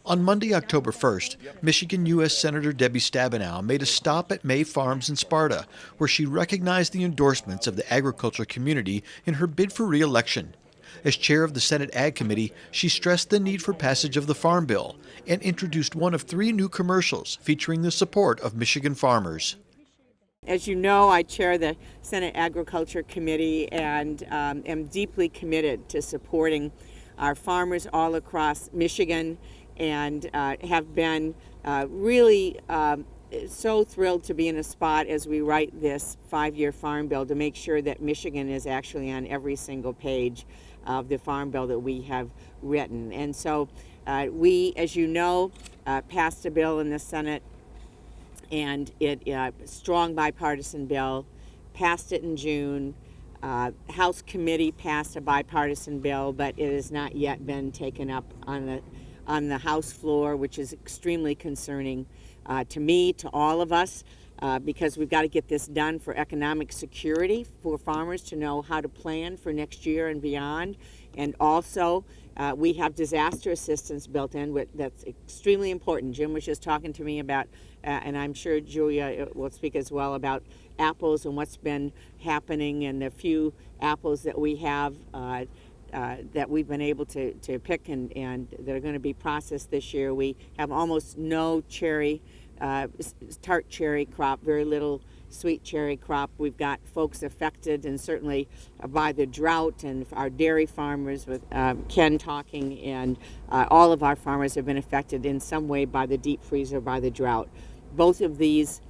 On Monday, October 1st, Michigan U.S. Senator Debbie Stabenow made a stop at May Farms in Sparta, where she recognized the endorsements of the agriculture community in her bid for re-election. As chair of the Senate Ag Committee, she stressed the need for passage of the Farm Bill and introduced one of 3 new commercials featuring the support of Michigan farmers. As you know, I chair the Senate Agriculture Committee and am deeply committed to supporting our farmers all across Michigan, and have been really so thrilled to be in a spot as we write this 5-year farm bill to make sure that Michigan is actually on every single page of the farm bill that we have written. And so we, as you know, passed a bill in the Senate, and it strong bipartisan bill, passed it in June. House committee passed a bipartisan bill, but it has not yet been taken up on the House floor, which is extremely concerning to me, to all of us, because we've got to get this done for economic security, for farmers to know how to plan for next year and beyond. And also, we have disaster assistance built in. That's extremely important. Jim was just talking to me about, and I'm sure Julia will speak as well, about apples and what's been happening, and the few apples that we have that we've been able to pick and that are going to be processed this year. We have almost no cherry, tart cherry crop, very little sweet cherry crop. We've got folks affected, and certainly by the drought, and our dairy farmers with Ken talking, and all of our farmers have been affected in some way by the deep freeze or by the drought. Both of these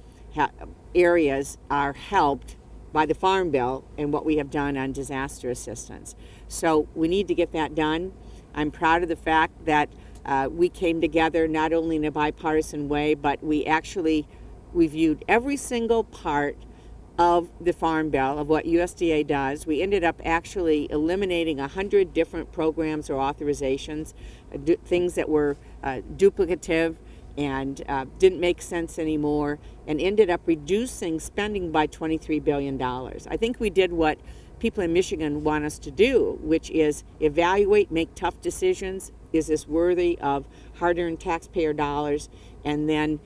areas are helped by the Farm Bill and what we have done on disaster assistance. So we need to get that done. I'm proud of the fact that we came together not only in a bipartisan way, but we actually reviewed every single part of the Farm Bill, of what USDA does. We ended up actually eliminating 100 different programs or authorizations, things that were duplicative and didn't make sense anymore, and ended up reducing spending by $23 billion. I think we did what people in Michigan want us to do, which is evaluate, make tough decisions. Is this worthy of hard-earned taxpayer dollars? And then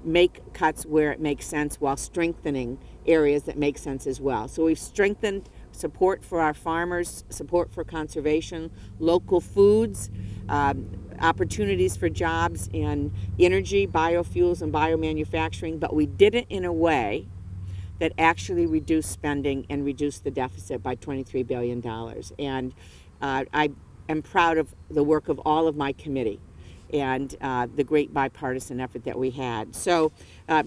make cuts where it makes sense while strengthening areas that make sense as well. So we've strengthened support for our farmers, support for conservation, local foods, opportunities for jobs in energy, biofuels, and biomanufacturing, but we did it in a way that actually reduced spending and reduced the deficit by $23 billion. And I am proud of the work of all of my committee and the great bipartisan effort that we had. So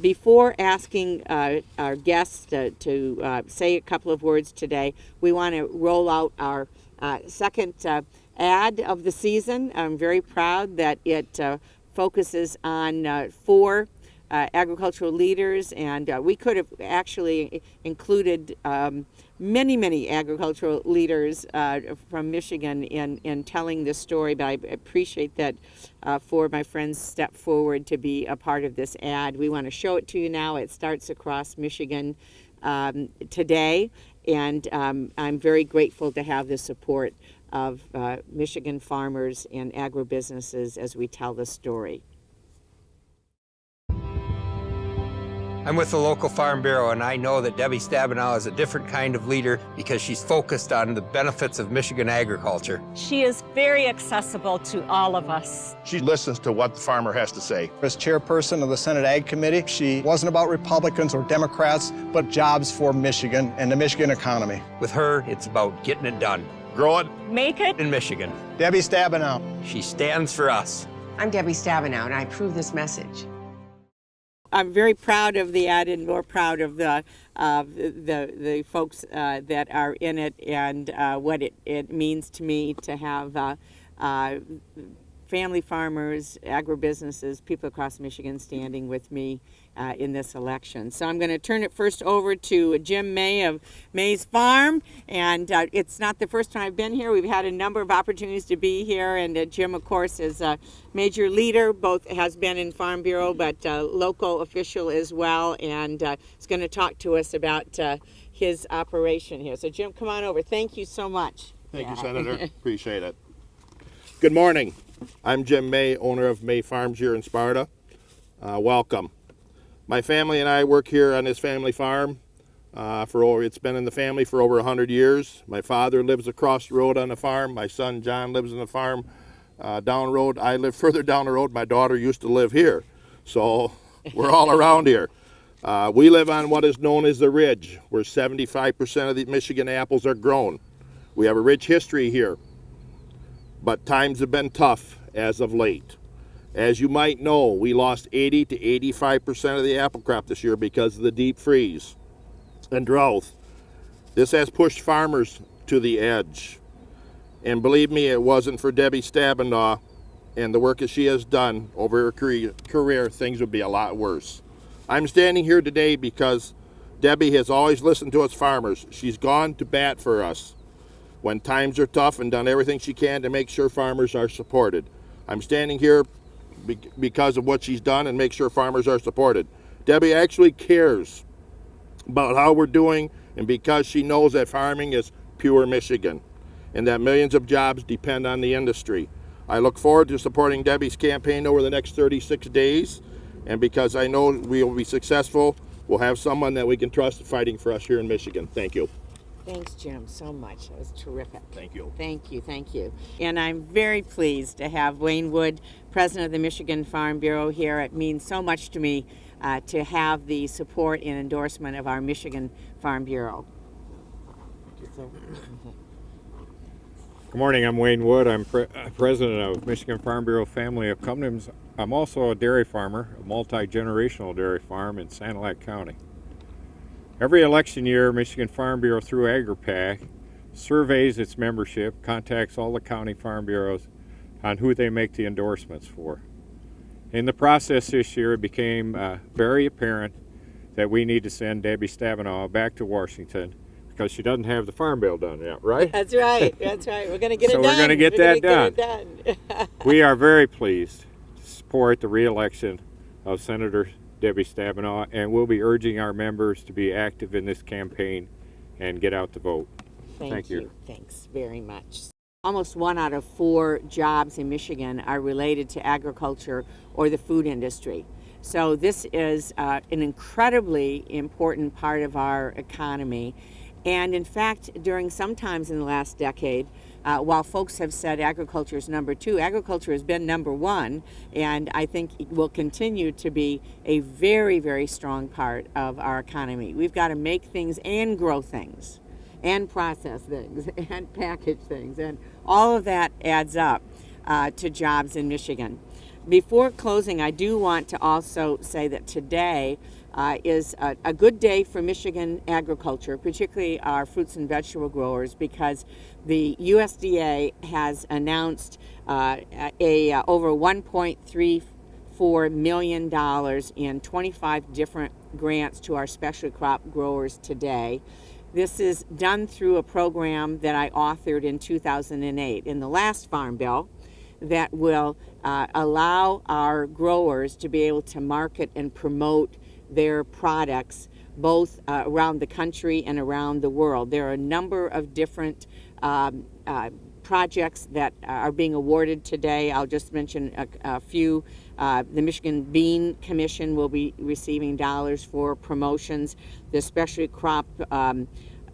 before asking our guests to say a couple of words today, we want to roll out our second ad of the season. I'm very proud that it focuses on 4 agricultural leaders, and we could have actually included many agricultural leaders from Michigan in telling this story, but I appreciate that 4 of my friends stepped forward to be a part of this ad. We want to show it to you now. It starts across Michigan today, and I'm very grateful to have the support of Michigan farmers and agribusinesses as we tell the story. I'm with the local Farm Bureau, and I know that Debbie Stabenow is a different kind of leader because she's focused on the benefits of Michigan agriculture. She is very accessible to all of us. She listens to what the farmer has to say. As chairperson of the Senate Ag Committee, she wasn't about Republicans or Democrats, but jobs for Michigan and the Michigan economy. With her, it's about getting it done. Grow it. Make it In Michigan. Debbie Stabenow. She stands for us. I'm Debbie Stabenow, and I approve this message. I'm very proud of the ad, and more proud of the folks that are in it, and what it means to me to have family farmers, agribusinesses, people across Michigan standing with me in this election. So I'm going to turn it first over to Jim May of May's Farm, and it's not the first time I've been here. We've had a number of opportunities to be here, and Jim, of course, is a major leader, both has been in Farm Bureau, but local official as well, and is going to talk to us about his operation here. So Jim, come on over. Thank you so much. Thank you, Senator. Appreciate it. Good morning. I'm Jim May, owner of May Farms here in Sparta. Welcome. My family and I work here on this family farm. It's been in the family for over 100 years. My father lives across the road on the farm. My son John lives on the farm down the road. I live further down the road. My daughter used to live here. So we're all around here. We live on what is known as the Ridge, where 75% of the Michigan apples are grown. We have a rich history here, but times have been tough as of late. As you might know, we lost 80 to 85% of the apple crop this year because of the deep freeze and drought. This has pushed farmers to the edge. And believe me, it wasn't for Debbie Stabenow and the work that she has done over her career, things would be a lot worse. I'm standing here today because Debbie has always listened to us farmers. She's gone to bat for us when times are tough and done everything she can to make sure farmers are supported. I'm standing here because of what she's done and make sure farmers are supported. Debbie actually cares about how we're doing, and because she knows that farming is pure Michigan and that millions of jobs depend on the industry. I look forward to supporting Debbie's campaign over the next 36 days, and because I know we will be successful, we'll have someone that we can trust fighting for us here in Michigan. Thank you. Thanks, Jim, so much. That was terrific. Thank you. Thank you, thank you. And I'm very pleased to have Wayne Wood, president of the Michigan Farm Bureau, here. It means so much to me to have the support and endorsement of our Michigan Farm Bureau. Good morning, I'm Wayne Wood. I'm president of Michigan Farm Bureau family of companies. I'm also a dairy farmer, a multi-generational dairy farm in Sanilac County. Every election year, Michigan Farm Bureau through AgriPAC surveys its membership, contacts all the county farm bureaus on who they make the endorsements for. In the process this year, it became very apparent that we need to send Debbie Stabenow back to Washington because she doesn't have the Farm Bill done yet, right? That's right, that's right. We're going to get it done. So we're going to get that done. Get it done. We are very pleased to support the re-election of Senator Debbie Stabenow, and we'll be urging our members to be active in this campaign and get out to vote. Thank you. Thanks very much. Almost 1 out of 4 jobs in Michigan are related to agriculture or the food industry. So this is an incredibly important part of our economy. And in fact, during some times in the last decade, while folks have said agriculture is number 2, agriculture has been number 1, and I think it will continue to be a very, very strong part of our economy. We've got to make things and grow things and process things and package things, and all of that adds up to jobs in Michigan. Before closing, I do want to also say that today is a good day for Michigan agriculture, particularly our fruits and vegetable growers, because the USDA has announced over $1.34 million in 25 different grants to our specialty crop growers today. This is done through a program that I authored in 2008 in the last Farm Bill that will allow our growers to be able to market and promote their products both around the country and around the world. There are a number of different projects that are being awarded today. I'll just mention a few. The Michigan Bean Commission will be receiving dollars for promotions. The specialty crop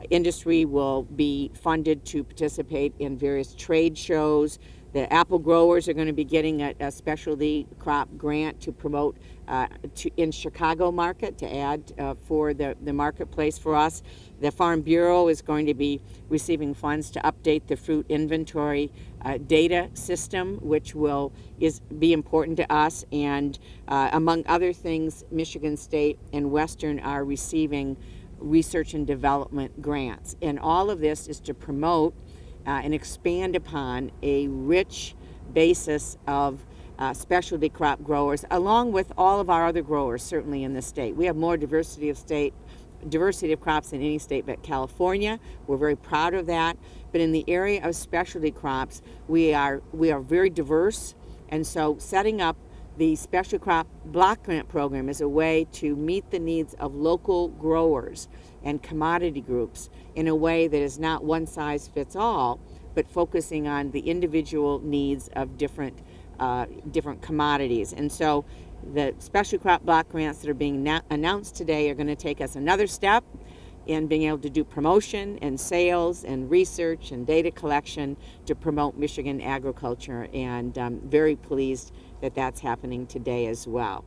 industry will be funded to participate in various trade shows. The apple growers are going to be getting a specialty crop grant to promote in Chicago market, to add for the marketplace for us. The Farm Bureau is going to be receiving funds to update the fruit inventory data system, which will be important to us. And among other things, Michigan State and Western are receiving research and development grants. And all of this is to promote and expand upon a rich basis of specialty crop growers, along with all of our other growers, certainly in the state. We have more diversity of crops in any state but California. We're very proud of that. But in the area of specialty crops, we are very diverse, and so setting up the Special Crop Block Grant Program is a way to meet the needs of local growers and commodity groups in a way that is not one size fits all, but focusing on the individual needs of different different commodities. And so the special crop block grants that are being announced today are going to take us another step in being able to do promotion and sales and research and data collection to promote Michigan agriculture. And I'm very pleased that that's happening today as well.